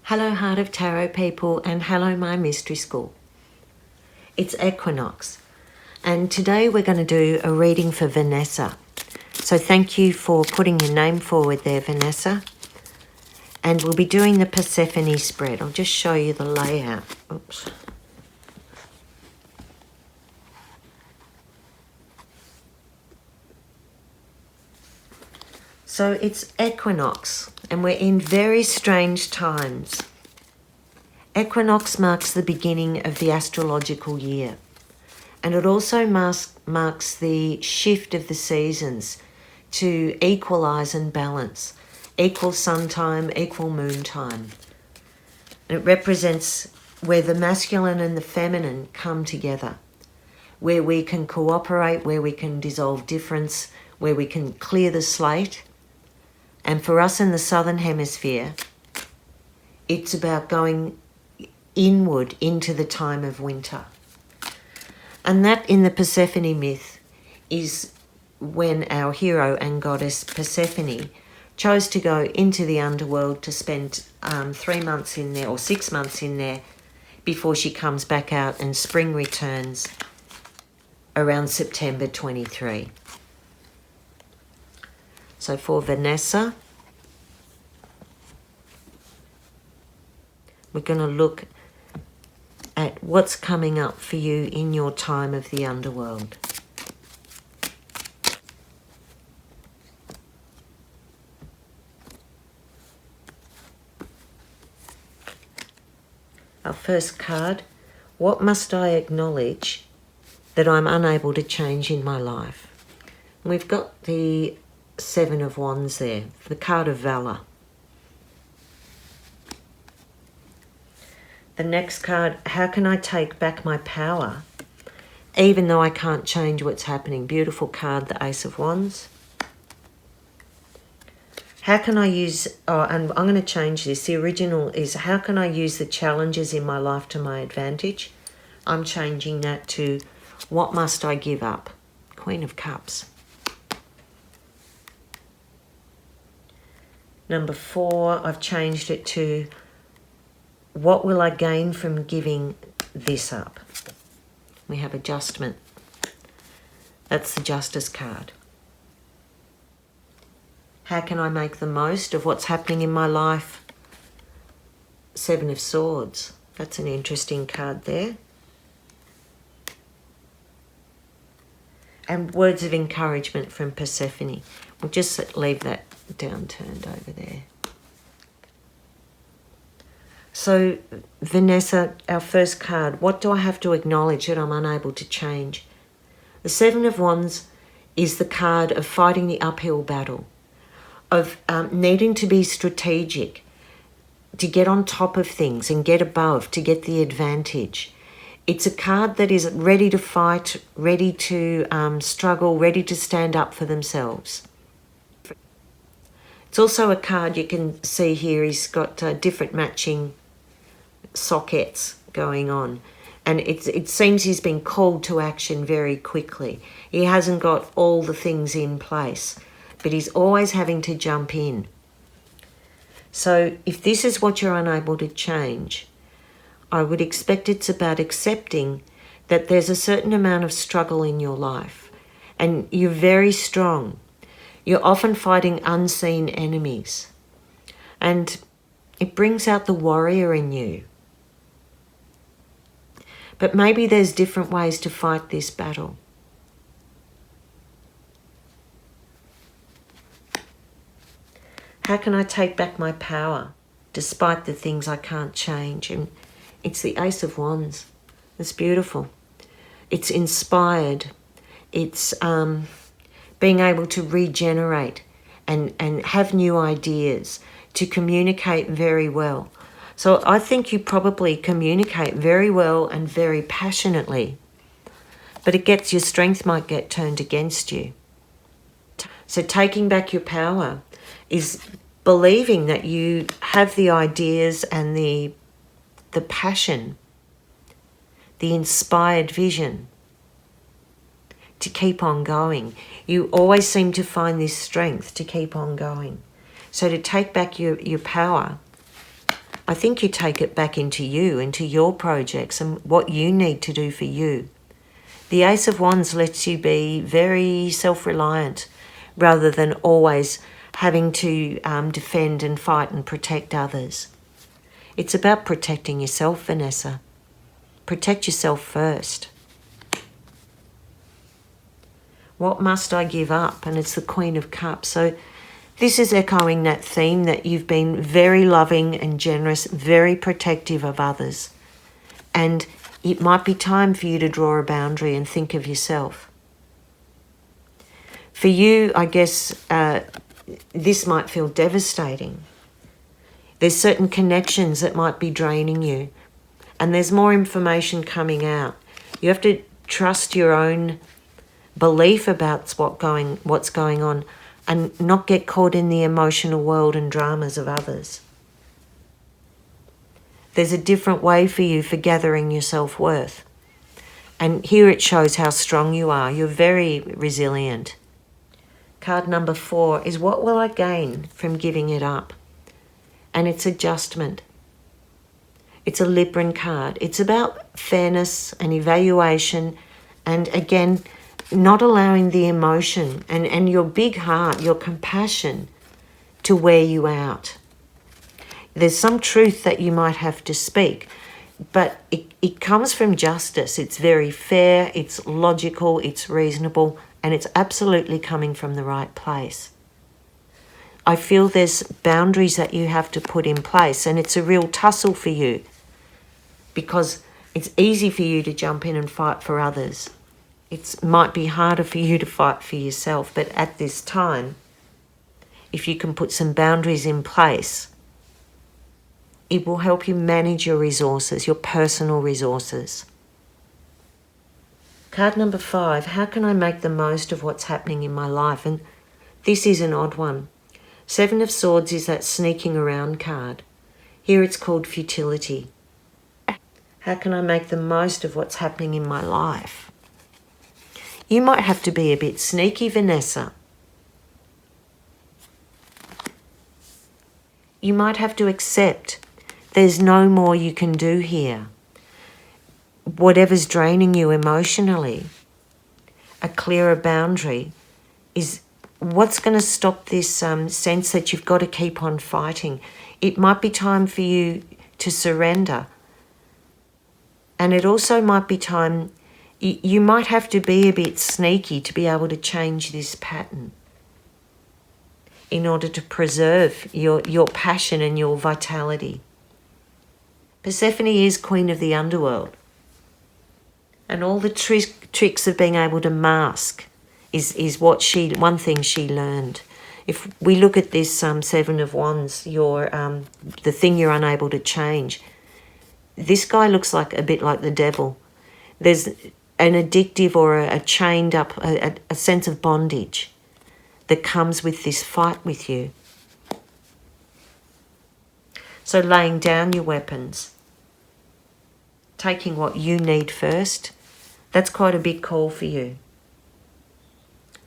Hello Heart of Tarot people, and hello my mystery school. It's Equinox, and today we're going to do a reading for Vanessa. So thank you for putting your name forward there, Vanessa. And we'll be doing the Persephone spread. I'll just show you the layout. Oops. So it's Equinox, and we're in very strange times. Equinox marks the beginning of the astrological year, and it also marks the shift of the seasons to equalize and balance, equal sun time, equal moon time. And it represents where the masculine and the feminine come together, where we can cooperate, where we can dissolve difference, where we can clear the slate. And for us in the Southern Hemisphere, it's about going inward into the time of winter. And that in the Persephone myth is when our hero and goddess Persephone chose to go into the underworld to spend 3 months in there or 6 months in there before she comes back out, and spring returns around September 23. So for Vanessa, we're going to look at what's coming up for you in your time of the underworld. Our first card, what must I acknowledge that I'm unable to change in my life? And we've got the Seven of Wands there, the card of Valor. The next card, how can I take back my power even though I can't change what's happening? Beautiful card, the Ace of Wands. How can I use, and I'm going to change this. The original is, how can I use the challenges in my life to my advantage? I'm changing that to, what must I give up? Queen of Cups. Number 4, I've changed it to, what will I gain from giving this up? We have adjustment. That's the Justice card. How can I make the most of what's happening in my life? Seven of Swords. That's an interesting card there. And words of encouragement from Persephone. We'll just leave that downturned over there. So, Vanessa, our first card, what do I have to acknowledge that I'm unable to change? The Seven of Wands is the card of fighting the uphill battle, of needing to be strategic, to get on top of things and get above, to get the advantage. It's a card that is ready to fight, ready to struggle, ready to stand up for themselves. It's also a card you can see here, he's got different matching sockets going on, and it seems he's been called to action very quickly. He hasn't got all the things in place, but he's always having to jump in. So if this is what you're unable to change, I would expect it's about accepting that there's a certain amount of struggle in your life, and you're very strong. You're often fighting unseen enemies, and it brings out the warrior in you. But maybe there's different ways to fight this battle. How can I take back my power despite the things I can't change? And it's the Ace of Wands. It's beautiful. It's inspired. It's being able to regenerate and have new ideas, to communicate very well. So I think you probably communicate very well and very passionately, but your strength might get turned against you. So taking back your power is believing that you have the ideas and the passion, the inspired vision to keep on going. You always seem to find this strength to keep on going. So to take back your power, I think you take it back into you, into your projects and what you need to do for you. The Ace of Wands lets you be very self-reliant rather than always having to defend and fight and protect others. It's about protecting yourself, Vanessa. Protect yourself first. What must I give up? And it's the Queen of Cups. So this is echoing that theme that you've been very loving and generous, very protective of others. And it might be time for you to draw a boundary and think of yourself. For you, I guess, this might feel devastating. There's certain connections that might be draining you. And there's more information coming out. You have to trust your own belief about what's going on and not get caught in the emotional world and dramas of others. There's a different way for you for gathering your self-worth. And here it shows how strong you are. You're very resilient. Card number 4 is what will I gain from giving it up? And it's adjustment. It's a Libran card. It's about fairness and evaluation and, again, not allowing the emotion and your big heart, your compassion to wear you out. There's some truth that you might have to speak, but it comes from justice. It's very fair, it's logical, it's reasonable, and it's absolutely coming from the right place. I feel there's boundaries that you have to put in place, and it's a real tussle for you because it's easy for you to jump in and fight for others. It might be harder for you to fight for yourself, but at this time, if you can put some boundaries in place, it will help you manage your resources, your personal resources. Card number 5, how can I make the most of what's happening in my life? And this is an odd one. 7 of Swords is that sneaking around card. Here it's called futility. How can I make the most of what's happening in my life? You might have to be a bit sneaky, Vanessa. You might have to accept there's no more you can do here. Whatever's draining you emotionally, a clearer boundary is what's going to stop this sense that you've got to keep on fighting. It might be time for you to surrender. And it also might be time, you might have to be a bit sneaky to be able to change this pattern in order to preserve your passion and your vitality. Persephone is queen of the underworld. And all the tricks of being able to mask is one thing she learned. If we look at this 7 of Wands, the thing you're unable to change, this guy looks like a bit like the devil. There's an addictive or a chained up, a sense of bondage that comes with this fight with you. So laying down your weapons, taking what you need first, that's quite a big call for you.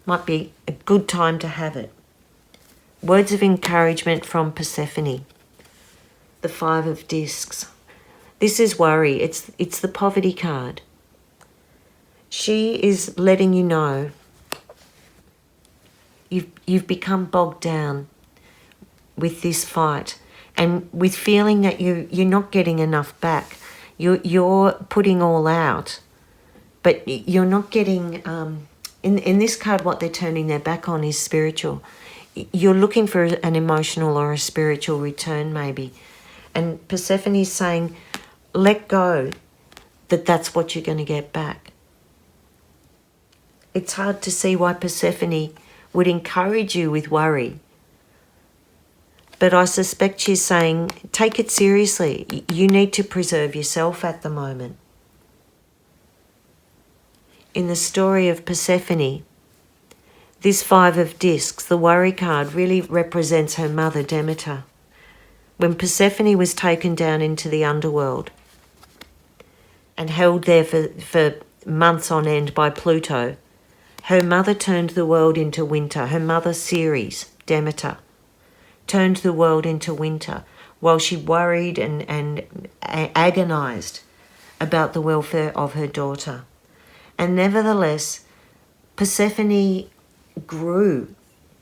Might be a good time to have it. Words of encouragement from Persephone. The 5 of Discs. This is worry. It's the poverty card. She is letting you know you've become bogged down with this fight and with feeling that you're not getting enough back. You're putting all out, but you're not getting... In this card, what they're turning their back on is spiritual. You're looking for an emotional or a spiritual return, maybe. And Persephone is saying, let go, that's what you're going to get back. It's hard to see why Persephone would encourage you with worry. But I suspect she's saying, take it seriously. You need to preserve yourself at the moment. In the story of Persephone, this 5 of Discs, the worry card, really represents her mother Demeter. When Persephone was taken down into the underworld and held there for months on end by Pluto, her mother turned the world into winter. Her mother Ceres, Demeter, turned the world into winter. while she worried and agonized about the welfare of her daughter. And nevertheless, Persephone grew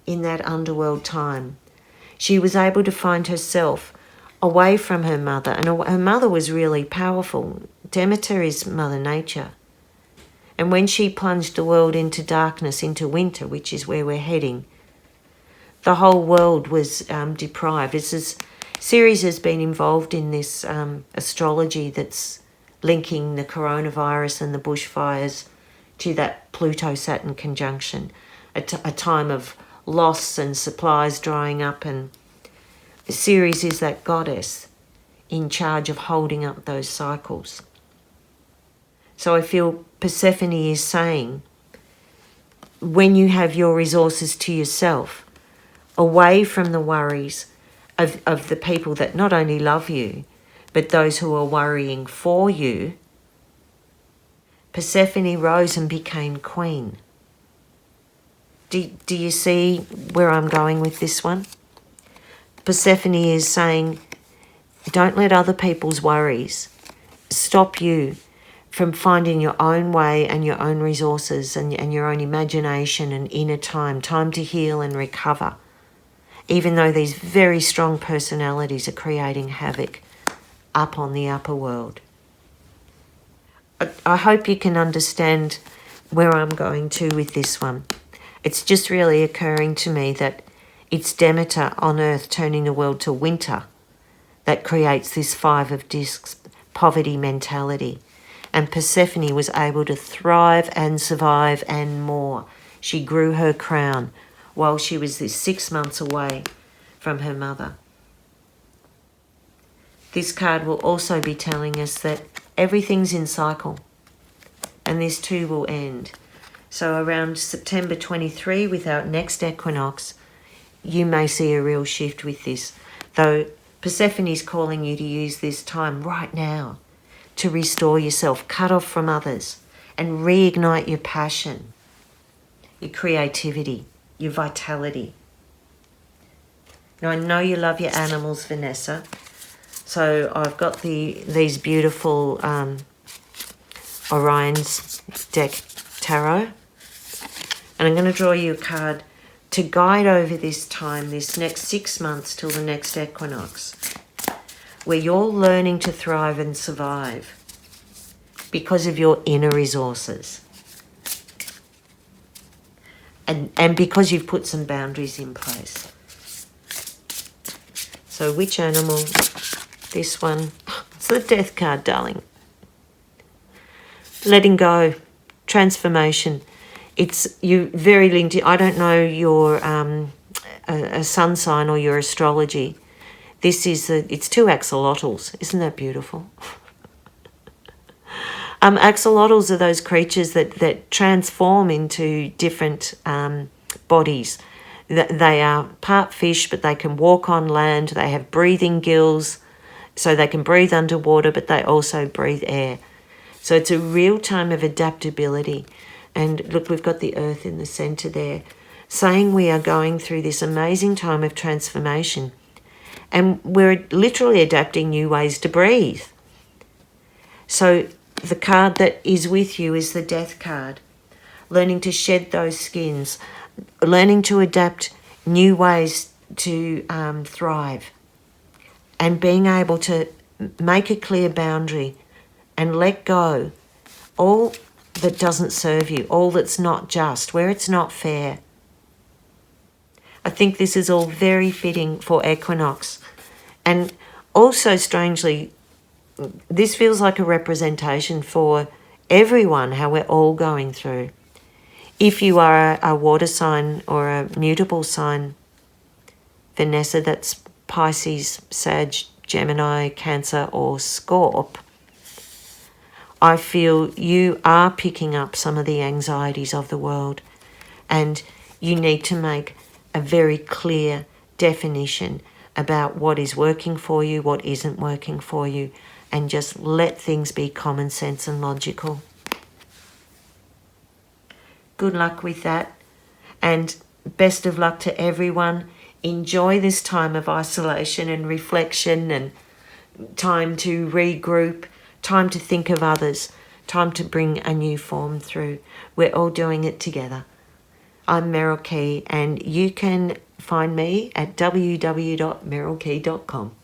in that underworld time. She was able to find herself away from her mother, and her mother was really powerful. Demeter is Mother Nature. And when she plunged the world into darkness, into winter, which is where we're heading, the whole world was deprived. Ceres has been involved in this astrology that's linking the coronavirus and the bushfires to that Pluto-Saturn conjunction, a time of loss and supplies drying up, and Ceres is that goddess in charge of holding up those cycles. So I feel Persephone is saying, when you have your resources to yourself, away from the worries of the people that not only love you, but those who are worrying for you, Persephone rose and became queen. Do you see where I'm going with this one? Persephone is saying, don't let other people's worries stop you from finding your own way and your own resources and your own imagination and inner time to heal and recover, even though these very strong personalities are creating havoc up on the upper world. I hope you can understand where I'm going to with this one. It's just really occurring to me that it's Demeter on Earth turning the world to winter that creates this 5 of discs poverty mentality. And Persephone was able to thrive and survive and more. She grew her crown while she was this 6 months away from her mother. This card will also be telling us that everything's in cycle, and this too will end. So around September 23, with our next equinox, you may see a real shift with this. Though Persephone is calling you to use this time right now to restore yourself, cut off from others, and reignite your passion, your creativity, your vitality. Now, I know you love your animals, Vanessa. So I've got these beautiful Orion's deck tarot. And I'm going to draw you a card to guide over this time, this next 6 months till the next equinox, where you're learning to thrive and survive because of your inner resources. And because you've put some boundaries in place. So which animal? This one. It's the death card, darling. Letting go. Transformation. It's you very linked. I don't know your a sun sign or your astrology. This is it's 2 axolotls. Isn't that beautiful? Axolotls are those creatures that transform into different bodies. They are part fish, but they can walk on land. They have breathing gills, so they can breathe underwater, but they also breathe air. So it's a real time of adaptability. And look, we've got the earth in the center there, saying we are going through this amazing time of transformation. And we're literally adapting new ways to breathe. So the card that is with you is the death card. Learning to shed those skins, learning to adapt new ways to thrive, and being able to make a clear boundary and let go all that doesn't serve you, all that's not just, where it's not fair. I think this is all very fitting for equinox. And also, strangely, this feels like a representation for everyone, how we're all going through. If you are a water sign or a mutable sign, Vanessa, that's Pisces, Sag, Gemini, Cancer or Scorp, I feel you are picking up some of the anxieties of the world, and you need to make a very clear definition about what is working for you, what isn't working for you, and just let things be common sense and logical. Good luck with that, and best of luck to everyone enjoy this time of isolation and reflection and time to regroup, time to think of others, time to bring a new form through. We're all doing it together. I'm Merryl Key, and you can find me at www.merrylkey.com.